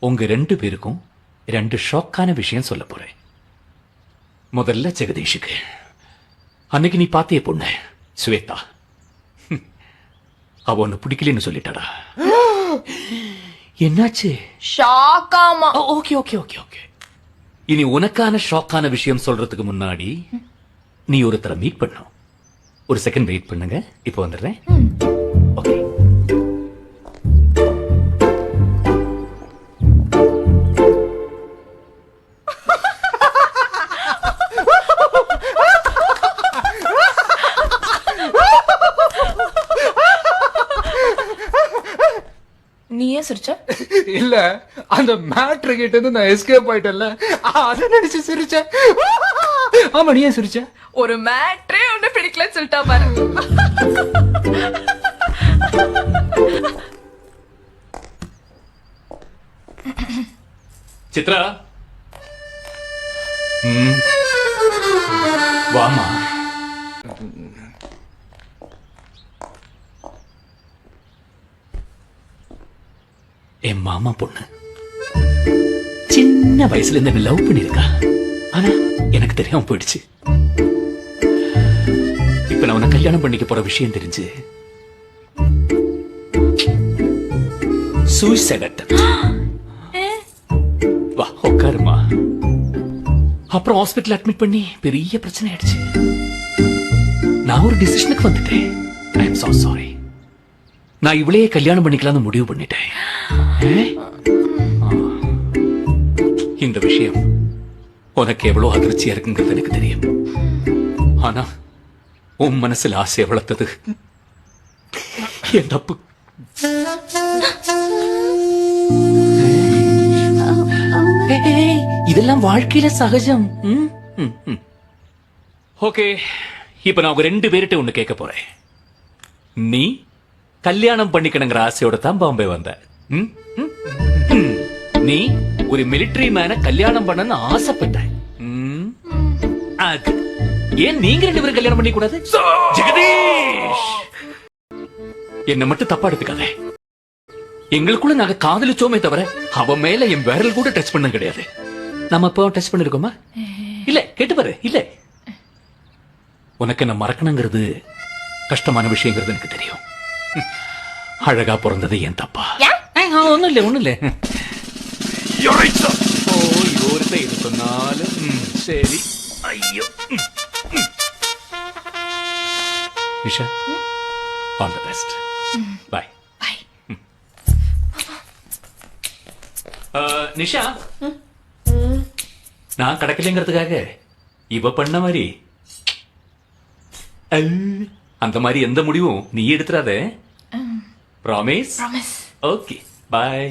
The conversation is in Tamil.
உங்க 2 பேருக்கும் 2 ஷாக்கான விஷயம் சொல்ல போறேன். முதல்ல ஜெகதீஷுக்கு. அன்னைக்கு நீ பாத்திய பொண்ணு ஸ்வேதா, அவ ஒன்னு பிடிக்கலன்னு சொல்லிட்டாடா. என்னாச்சு? ஷாக்காமா. Okay okay okay okay. இனி உனக்கான ஷாக்கான விஷயம் சொல்றதுக்கு முன்னாடி நீ ஒருத்தரை மீட் பண்ணும். ஒரு செகண்ட் வெயிட் பண்ணுங்க, இப்போ வந்துடுறேன். ஓகே. நீ ஏன் சிரிச்ச? இல்ல, அந்த மேட்ரு கிட்ட இருந்து நான் எஸ்கேப் ஆயிட்டேன்ல, அத நினைச்சு சிரிச்சேன். ஆமா, நீ ஏன் சிரிச்ச? ஒரு மேட்ரே ஒண்ணு பிடிக்கலன்னு சொல்லிட்டா பாரு. சித்ரா, வாமா. என் மாமா பொண்ணு சின்ன வயசுல இருந்து லவ் பண்ணிருக்கா. ஆனா எனக்கு தெரியாம போயிடுச்சு. இப்ப நான் உன்னை கல்யாணம் பண்ணிக்க போற விஷயம் தெரிஞ்சு சூசைட் அட்டெம்ப்ட். வா உட்காருமா. அப்புறம் ஹாஸ்பிட்டல் அட்மிட் பண்ணி பெரிய பிரச்சனை ஆயிடுச்சு. நான் ஒரு டிசிஷனுக்கு வந்துட்டேன். I am so sorry. நான் இவளையே கல்யாணம் பண்ணிக்கலாம்னு முடிவு பண்ணிட்டேன். இந்த விஷயம் உனக்கு எவ்வளவு அதிர்ச்சியா இருக்குங்கிறது எனக்கு தெரியும். ஆனா உன் மனசுல ஆசையை வளர்த்தது என் தப்பு. இதெல்லாம் வாழ்க்கையில சகஜம். ஓகே, இப்ப நான் உங்க 2 பேர்கிட்ட ஒண்ணு கேட்க போறேன். நீ கல்யாணம் பண்ணிக்கணுங்கிற ஆசையோட தான் பாம்பே வந்த. நீ ஒரு மிலிட்டரி மேன கல்யாணம் பண்ணன்னு ஆசைப்பட்ட. அது ஏன் நீங்க 2 பேரும் கல்யாணம் பண்ணிக்க கூடாது? ஜெகதீஷ், என்ன மட்டும் தப்பா எடுத்துக்காத. எங்களுக்குள்ள நாங்க காதலிச்சோமே தவிர அவ மேல என் விரல் கூட டச் பண்ண கிடையாது. நம்ம இப்போ டச் பண்ணிருக்கோமா? இல்ல, கேட்டு பாரு. இல்ல, உனக்கு என்ன மறக்கணுங்கிறது கஷ்டமான விஷயங்கிறது எனக்கு தெரியும். அழகா பிறந்தது என் தப்பா? ஒண்ணும் இல்ல, ஒண்ணும் இல்ல. இது சொன்னாலும் சரி. ஐயோ Nisha, all the best. Bye bye. Nisha, நான் கடக்கலைங்கிறதுக்காக இவ பண்ண மாதிரி அந்த மாதிரி எந்த முடிவும் நீ எடுத்துறாத. ப்ராமிஸ்? ப்ராமிஸ். Okay, by.